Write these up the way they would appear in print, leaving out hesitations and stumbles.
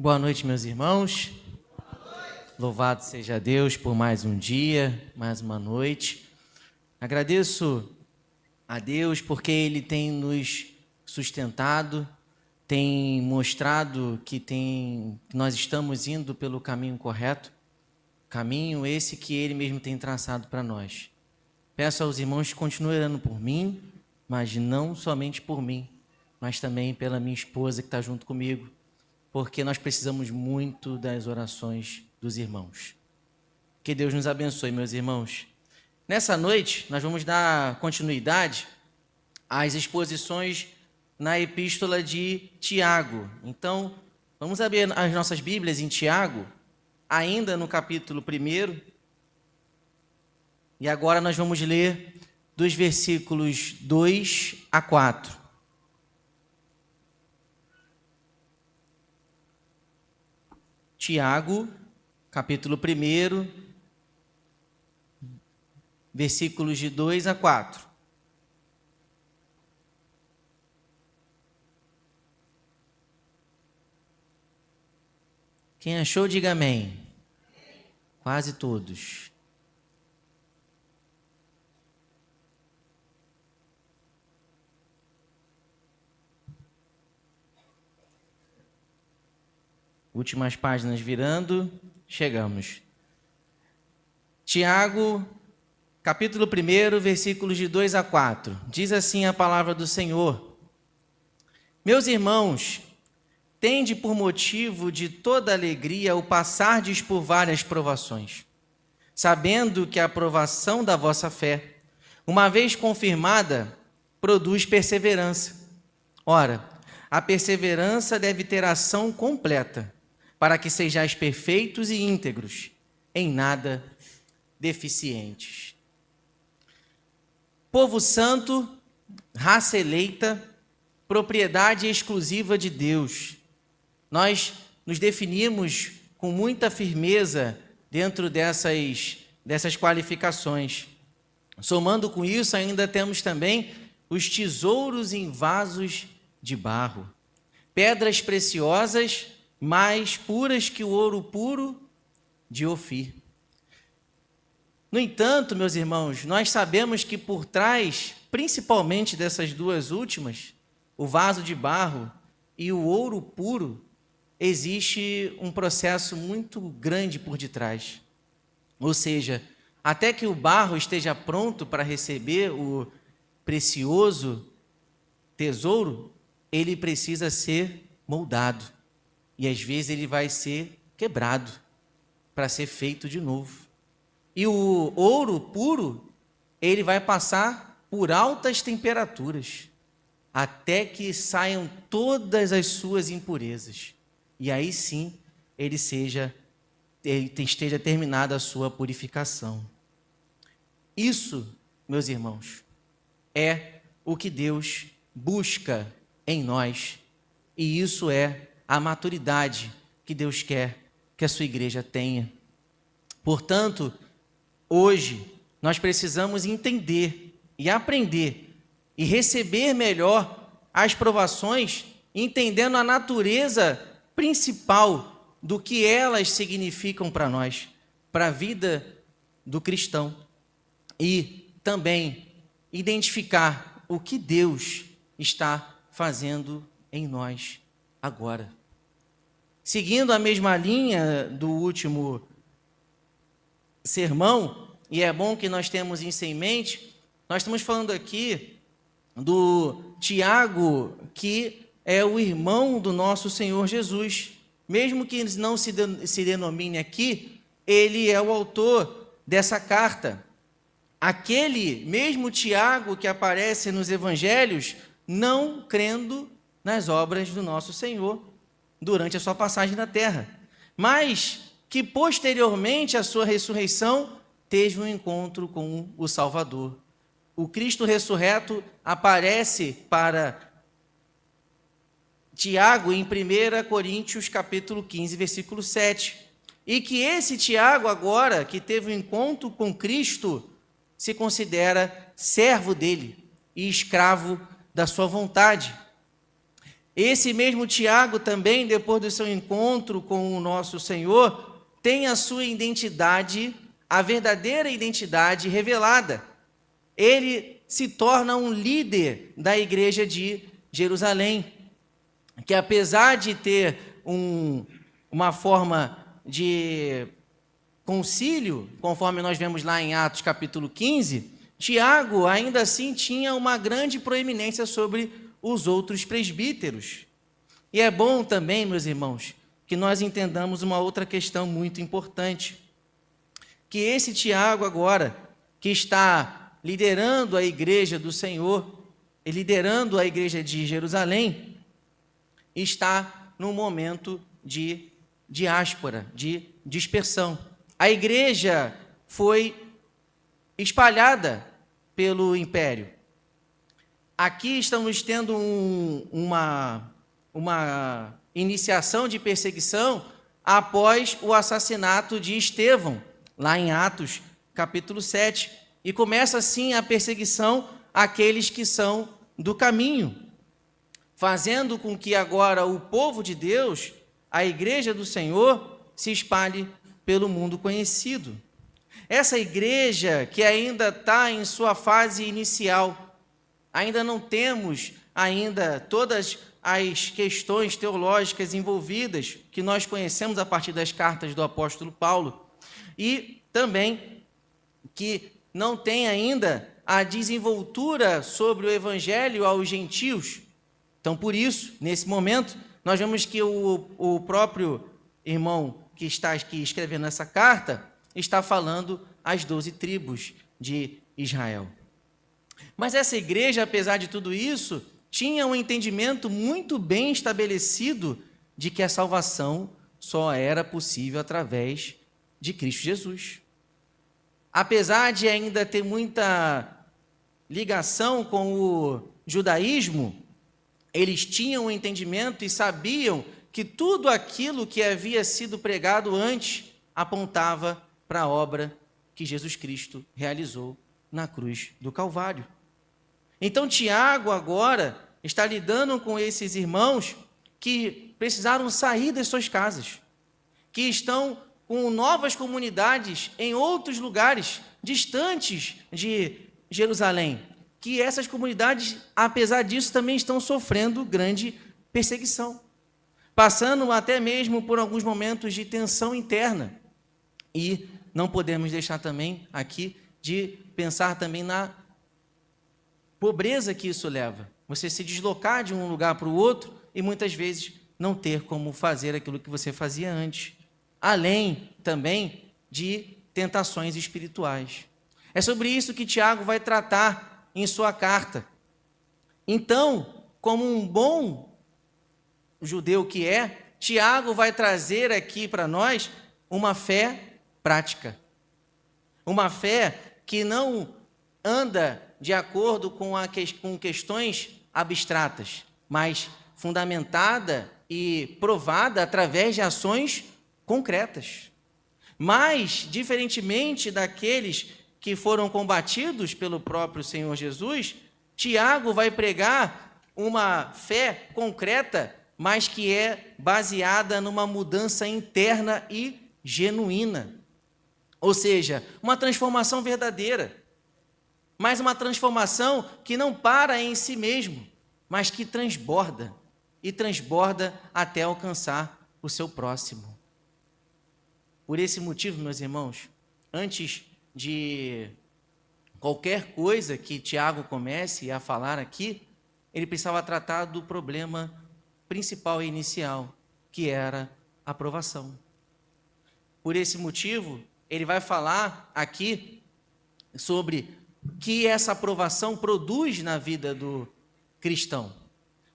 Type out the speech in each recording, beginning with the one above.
Boa noite, meus irmãos. Louvado seja Deus por mais um dia, mais uma noite. Agradeço a Deus porque Ele tem nos sustentado, tem mostrado que nós estamos indo pelo caminho correto, caminho esse que Ele mesmo tem traçado para nós. Peço aos irmãos que continuem orando por mim, mas não somente por mim, mas também pela minha esposa que está junto comigo, porque nós precisamos muito das orações dos irmãos. Que Deus nos abençoe, meus irmãos. Nessa noite, nós vamos dar continuidade às exposições na Epístola de Tiago. Então, vamos abrir as nossas Bíblias em Tiago, ainda no capítulo 1. E agora nós vamos ler dos versículos 2 a 4. Tiago, capítulo 1, versículos de 2 a 4. Quem achou, diga amém. Quase todos. Últimas páginas virando, chegamos. Tiago, capítulo 1, versículos de 2 a 4. Diz assim a palavra do Senhor: Meus irmãos, tende por motivo de toda alegria o passardes por várias provações, sabendo que a provação da vossa fé, uma vez confirmada, produz perseverança. Ora, a perseverança deve ter ação completa, para que sejais perfeitos e íntegros, em nada deficientes. Povo santo, raça eleita, propriedade exclusiva de Deus. Nós nos definimos com muita firmeza dentro dessas qualificações. Somando com isso, ainda temos também os tesouros em vasos de barro, pedras preciosas, mais puras que o ouro puro de Ofir. No entanto, meus irmãos, nós sabemos que por trás, principalmente dessas duas últimas, o vaso de barro e o ouro puro, existe um processo muito grande por detrás. Ou seja, até que o barro esteja pronto para receber o precioso tesouro, ele precisa ser moldado. E às vezes ele vai ser quebrado para ser feito de novo. E o ouro puro, ele vai passar por altas temperaturas, até que saiam todas as suas impurezas. E aí sim, ele esteja terminada a sua purificação. Isso, meus irmãos, é o que Deus busca em nós. E isso é a maturidade que Deus quer que a sua igreja tenha. Portanto, hoje, nós precisamos entender e aprender e receber melhor as provações, entendendo a natureza principal do que elas significam para nós, para a vida do cristão. E também identificar o que Deus está fazendo em nós agora. Seguindo a mesma linha do último sermão, e é bom que nós temos isso em mente, nós estamos falando aqui do Tiago, que é o irmão do nosso Senhor Jesus. Mesmo que não se denomine aqui, ele é o autor dessa carta. Aquele mesmo Tiago que aparece nos evangelhos, não crendo nas obras do nosso Senhor durante a sua passagem na terra, mas que posteriormente à sua ressurreição teve um encontro com o Salvador. O Cristo ressurreto aparece para Tiago em 1 Coríntios capítulo 15, versículo 7. E que esse Tiago agora, que teve um encontro com Cristo, se considera servo dele e escravo da sua vontade. Esse mesmo Tiago também, depois do seu encontro com o nosso Senhor, tem a sua identidade, a verdadeira identidade revelada. Ele se torna um líder da igreja de Jerusalém, que apesar de ter uma forma de concílio, conforme nós vemos lá em Atos capítulo 15, Tiago ainda assim tinha uma grande proeminência sobre os outros presbíteros. E é bom também, meus irmãos, que nós entendamos uma outra questão muito importante, que esse Tiago agora, que está liderando a igreja do Senhor, e liderando a igreja de Jerusalém, está num momento de diáspora, de dispersão. A igreja foi espalhada pelo império. Aqui estamos tendo uma iniciação de perseguição após o assassinato de Estevão, lá em Atos, capítulo 7. E começa assim a perseguição àqueles que são do caminho, fazendo com que agora o povo de Deus, a igreja do Senhor, se espalhe pelo mundo conhecido. Essa igreja que ainda está em sua fase inicial, ainda não temos ainda todas as questões teológicas envolvidas que nós conhecemos a partir das cartas do apóstolo Paulo, e também que não tem ainda a desenvoltura sobre o evangelho aos gentios. Então, por isso, nesse momento, nós vemos que o próprio irmão que está aqui escrevendo essa carta está falando às 12 tribos de Israel. Mas essa igreja, apesar de tudo isso, tinha um entendimento muito bem estabelecido de que a salvação só era possível através de Cristo Jesus. Apesar de ainda ter muita ligação com o judaísmo, eles tinham um entendimento e sabiam que tudo aquilo que havia sido pregado antes apontava para a obra que Jesus Cristo realizou na cruz do Calvário. Então, Tiago agora está lidando com esses irmãos que precisaram sair das suas casas, que estão com novas comunidades em outros lugares distantes de Jerusalém, que essas comunidades, apesar disso, também estão sofrendo grande perseguição, passando até mesmo por alguns momentos de tensão interna. E não podemos deixar também aqui de pensar também na pobreza que isso leva. Você se deslocar de um lugar para o outro e muitas vezes não ter como fazer aquilo que você fazia antes. Além também de tentações espirituais. É sobre isso que Tiago vai tratar em sua carta. Então, como um bom judeu que é, Tiago vai trazer aqui para nós uma fé prática. Uma fé que não anda de acordo com questões abstratas, mas fundamentada e provada através de ações concretas. Mas, diferentemente daqueles que foram combatidos pelo próprio Senhor Jesus, Tiago vai pregar uma fé concreta, mas que é baseada numa mudança interna e genuína. Ou seja, uma transformação verdadeira, mas uma transformação que não para em si mesmo, mas que transborda, e transborda até alcançar o seu próximo. Por esse motivo, meus irmãos, antes de qualquer coisa que Tiago comece a falar aqui, ele precisava tratar do problema principal e inicial, que era a provação. Por esse motivo, ele vai falar aqui sobre que essa aprovação produz na vida do cristão.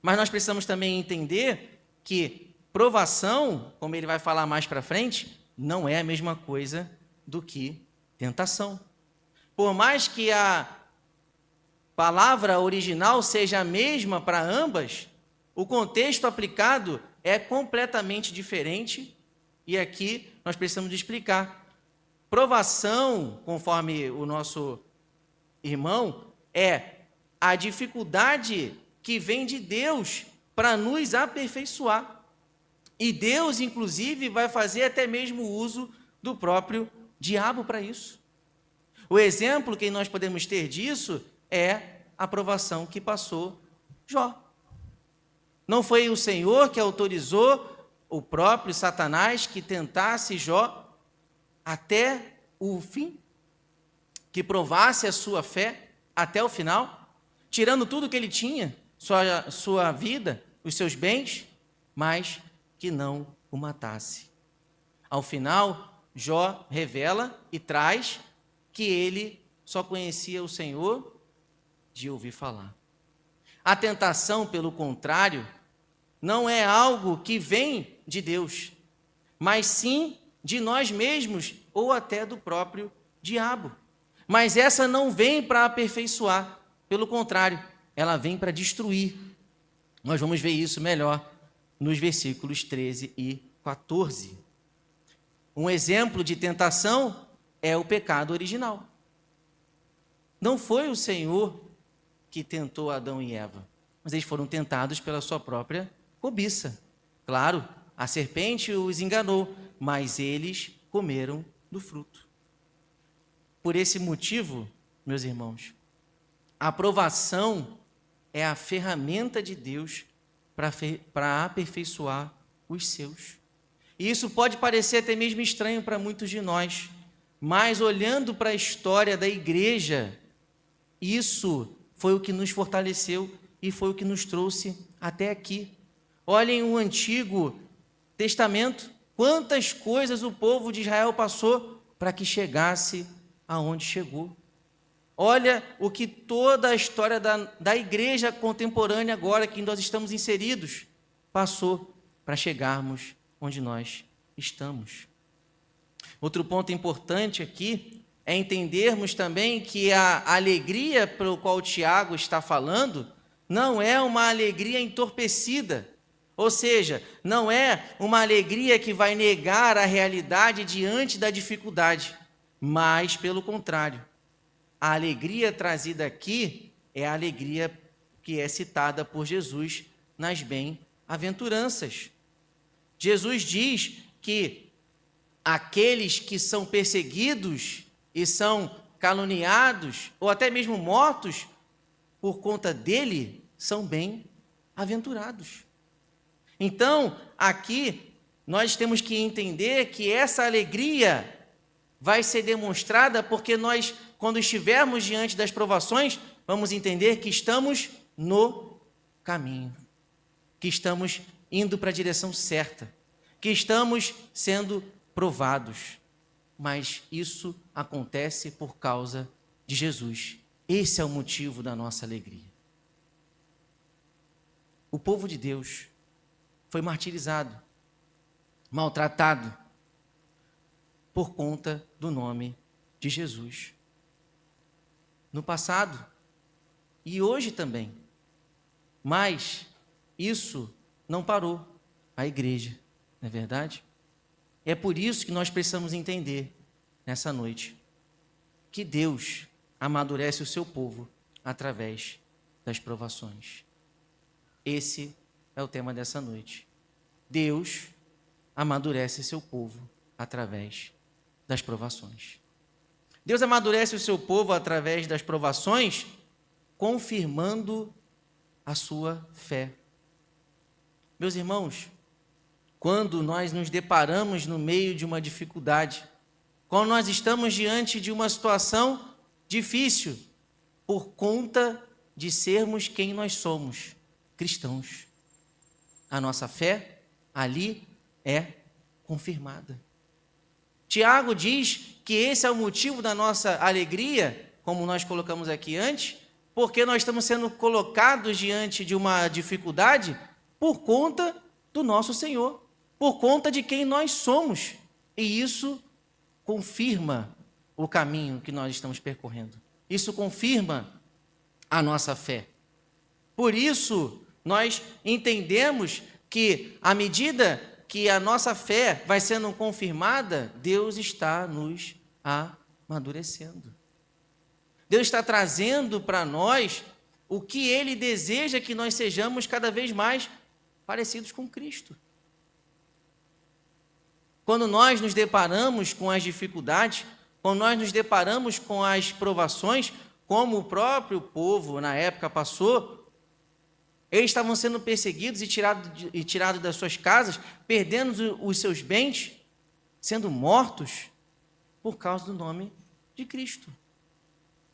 Mas nós precisamos também entender que provação, como ele vai falar mais para frente, não é a mesma coisa do que tentação. Por mais que a palavra original seja a mesma para ambas, o contexto aplicado é completamente diferente, e aqui nós precisamos de explicar. Provação, conforme o nosso irmão, é a dificuldade que vem de Deus para nos aperfeiçoar. E Deus, inclusive, vai fazer até mesmo uso do próprio diabo para isso. O exemplo que nós podemos ter disso é a provação que passou Jó. Não foi o Senhor que autorizou o próprio Satanás que tentasse Jó até o fim? Que provasse a sua fé até o final? Tirando tudo que ele tinha, sua vida, os seus bens, mas que não o matasse. Ao final, Jó revela e traz que ele só conhecia o Senhor de ouvir falar. A tentação, pelo contrário, não é algo que vem de Deus, mas sim de nós mesmos ou até do próprio diabo. Mas essa não vem para aperfeiçoar, pelo contrário, ela vem para destruir. Nós vamos ver isso melhor nos versículos 13 e 14. Um exemplo de tentação é o pecado original. Não foi o Senhor que tentou Adão e Eva, mas eles foram tentados pela sua própria cobiça. Claro, a serpente os enganou, mas eles comeram do fruto. Por esse motivo, meus irmãos, a aprovação é a ferramenta de Deus para aperfeiçoar os seus. E isso pode parecer até mesmo estranho para muitos de nós, mas olhando para a história da igreja, isso foi o que nos fortaleceu e foi o que nos trouxe até aqui. Olhem o Antigo Testamento, quantas coisas o povo de Israel passou para que chegasse aonde chegou. Olha o que toda a história da igreja contemporânea agora, que nós estamos inseridos, passou para chegarmos onde nós estamos. Outro ponto importante aqui é entendermos também que a alegria pelo qual Tiago está falando não é uma alegria entorpecida, ou seja, não é uma alegria que vai negar a realidade diante da dificuldade, mas, pelo contrário, a alegria trazida aqui é a alegria que é citada por Jesus nas bem-aventuranças. Jesus diz que aqueles que são perseguidos e são caluniados, ou até mesmo mortos, por conta dele, são bem-aventurados. Então, aqui, nós temos que entender que essa alegria vai ser demonstrada porque nós, quando estivermos diante das provações, vamos entender que estamos no caminho, que estamos indo para a direção certa, que estamos sendo provados. Mas isso acontece por causa de Jesus. Esse é o motivo da nossa alegria. O povo de Deus foi martirizado, maltratado, por conta do nome de Jesus. No passado e hoje também. Mas isso não parou a igreja, não é verdade? É por isso que nós precisamos entender, nessa noite, que Deus amadurece o seu povo através das provações. Esse é o tema dessa noite. Deus amadurece seu povo através das provações. Deus amadurece o seu povo através das provações, confirmando a sua fé. Meus irmãos, quando nós nos deparamos no meio de uma dificuldade, quando nós estamos diante de uma situação difícil, por conta de sermos quem nós somos, cristãos, a nossa fé ali é confirmada. Tiago diz que esse é o motivo da nossa alegria, como nós colocamos aqui antes, porque nós estamos sendo colocados diante de uma dificuldade por conta do nosso Senhor, por conta de quem nós somos. E isso confirma o caminho que nós estamos percorrendo. Isso confirma a nossa fé. Por isso, nós entendemos que, à medida que a nossa fé vai sendo confirmada, Deus está nos amadurecendo. Deus está trazendo para nós o que Ele deseja que nós sejamos cada vez mais parecidos com Cristo. Quando nós nos deparamos com as dificuldades, quando nós nos deparamos com as provações, como o próprio povo na época passou, eles estavam sendo perseguidos e tirados das suas casas, perdendo os seus bens, sendo mortos por causa do nome de Cristo.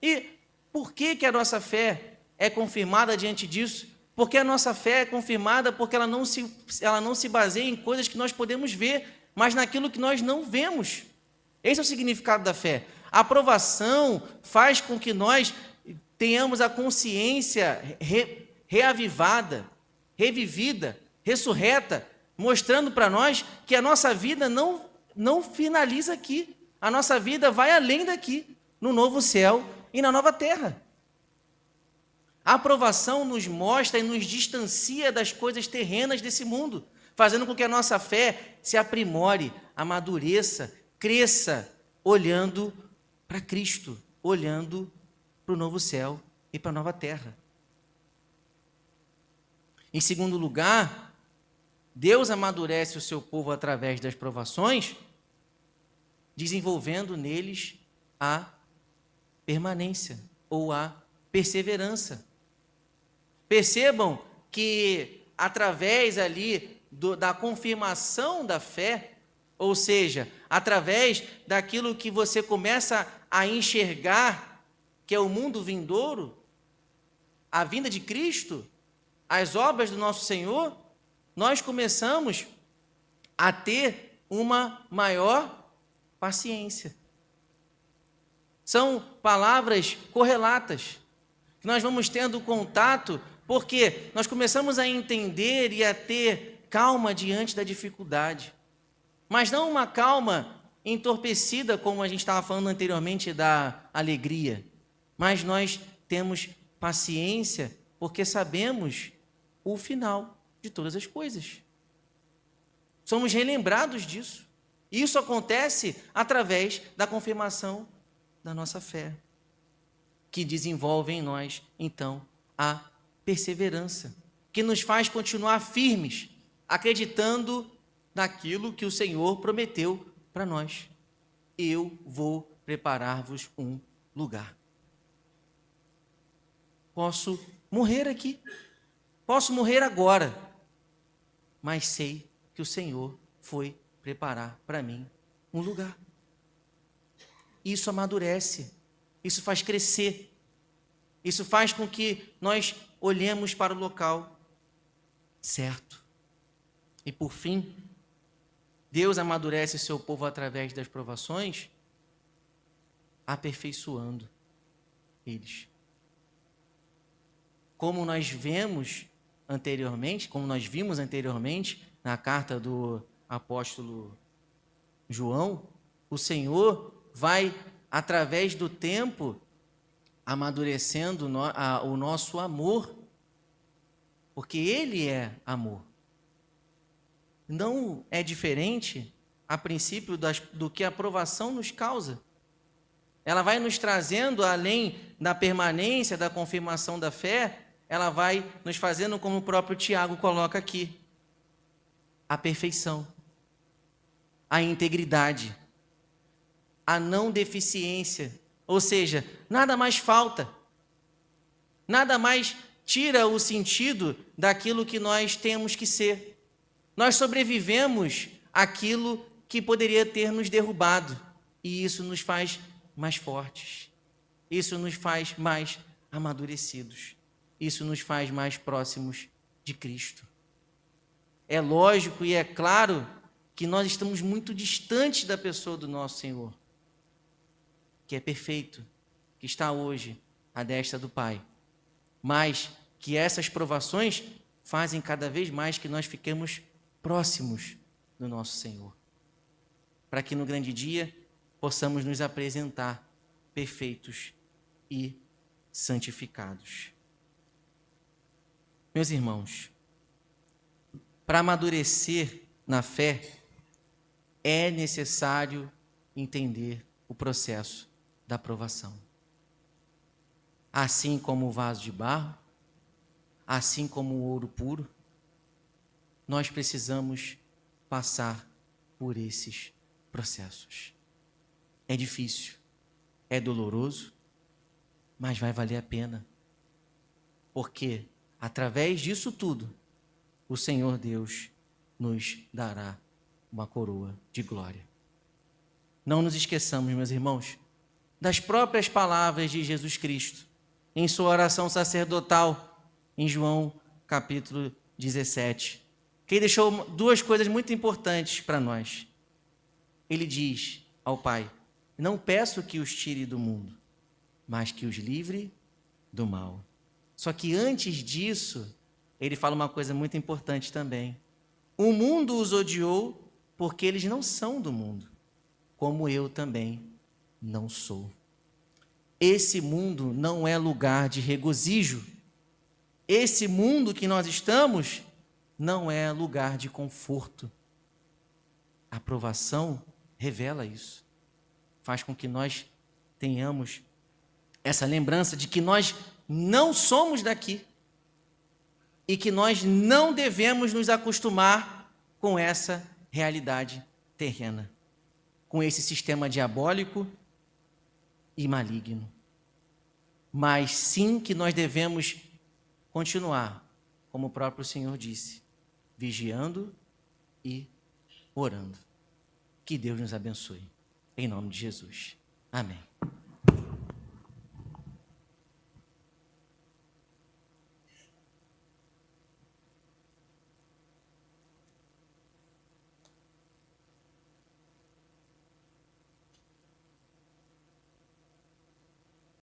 E por que a nossa fé é confirmada diante disso? Porque a nossa fé é confirmada porque ela não se baseia em coisas que nós podemos ver, mas naquilo que nós não vemos. Esse é o significado da fé. A aprovação faz com que nós tenhamos a consciência reavivada, revivida, ressurreta, mostrando para nós que a nossa vida não finaliza aqui. A nossa vida vai além daqui, no novo céu e na nova terra. A aprovação nos mostra e nos distancia das coisas terrenas desse mundo, fazendo com que a nossa fé se aprimore, amadureça, cresça, olhando para Cristo, olhando para o novo céu e para a nova terra. Em segundo lugar, Deus amadurece o seu povo através das provações, desenvolvendo neles a permanência ou a perseverança. Percebam que através ali da confirmação da fé, ou seja, através daquilo que você começa a enxergar, que é o mundo vindouro, a vinda de Cristo, as obras do nosso Senhor, nós começamos a ter uma maior paciência. São palavras correlatas, que nós vamos tendo contato, porque nós começamos a entender e a ter calma diante da dificuldade. Mas não uma calma entorpecida, como a gente estava falando anteriormente da alegria. Mas nós temos paciência, porque sabemos o final de todas as coisas. Somos relembrados disso. Isso acontece através da confirmação da nossa fé, que desenvolve em nós, então, a perseverança, que nos faz continuar firmes, acreditando naquilo que o Senhor prometeu para nós. Eu vou preparar-vos um lugar. Posso morrer aqui, posso morrer agora, mas sei que o Senhor foi preparar para mim um lugar. Isso amadurece, isso faz crescer, isso faz com que nós olhemos para o local certo. E por fim, Deus amadurece o seu povo através das provações, aperfeiçoando eles. Como nós vimos anteriormente na carta do apóstolo João, o Senhor vai, através do tempo, amadurecendo o nosso amor, porque Ele é amor. Não é diferente, a princípio, do que a aprovação nos causa. Ela vai nos trazendo, além da permanência, da confirmação da fé, ela vai nos fazendo, como o próprio Tiago coloca aqui, a perfeição, a integridade, a não deficiência, ou seja, nada mais falta, nada mais tira o sentido daquilo que nós temos que ser. Nós sobrevivemos àquilo que poderia ter nos derrubado, e isso nos faz mais fortes, isso nos faz mais amadurecidos, isso nos faz mais próximos de Cristo. É lógico e é claro que nós estamos muito distantes da pessoa do nosso Senhor, que é perfeito, que está hoje à destra do Pai, mas que essas provações fazem cada vez mais que nós fiquemos próximos do nosso Senhor, para que no grande dia possamos nos apresentar perfeitos e santificados. Meus irmãos, para amadurecer na fé, é necessário entender o processo da provação. Assim como o vaso de barro, assim como o ouro puro, nós precisamos passar por esses processos. É difícil, é doloroso, mas vai valer a pena. Porque, através disso tudo, o Senhor Deus nos dará uma coroa de glória. Não nos esqueçamos, meus irmãos, das próprias palavras de Jesus Cristo, em sua oração sacerdotal, em João capítulo 17, que ele deixou duas coisas muito importantes para nós. Ele diz ao Pai: não peço que os tire do mundo, mas que os livre do mal. Só que antes disso, ele fala uma coisa muito importante também. O mundo os odiou porque eles não são do mundo, como eu também não sou. Esse mundo não é lugar de regozijo. Esse mundo que nós estamos não é lugar de conforto. A provação revela isso. Faz com que nós tenhamos essa lembrança de que nós não somos daqui e que nós não devemos nos acostumar com essa realidade terrena, com esse sistema diabólico e maligno. Mas sim que nós devemos continuar, como o próprio Senhor disse, vigiando e orando. Que Deus nos abençoe. Em nome de Jesus. Amém.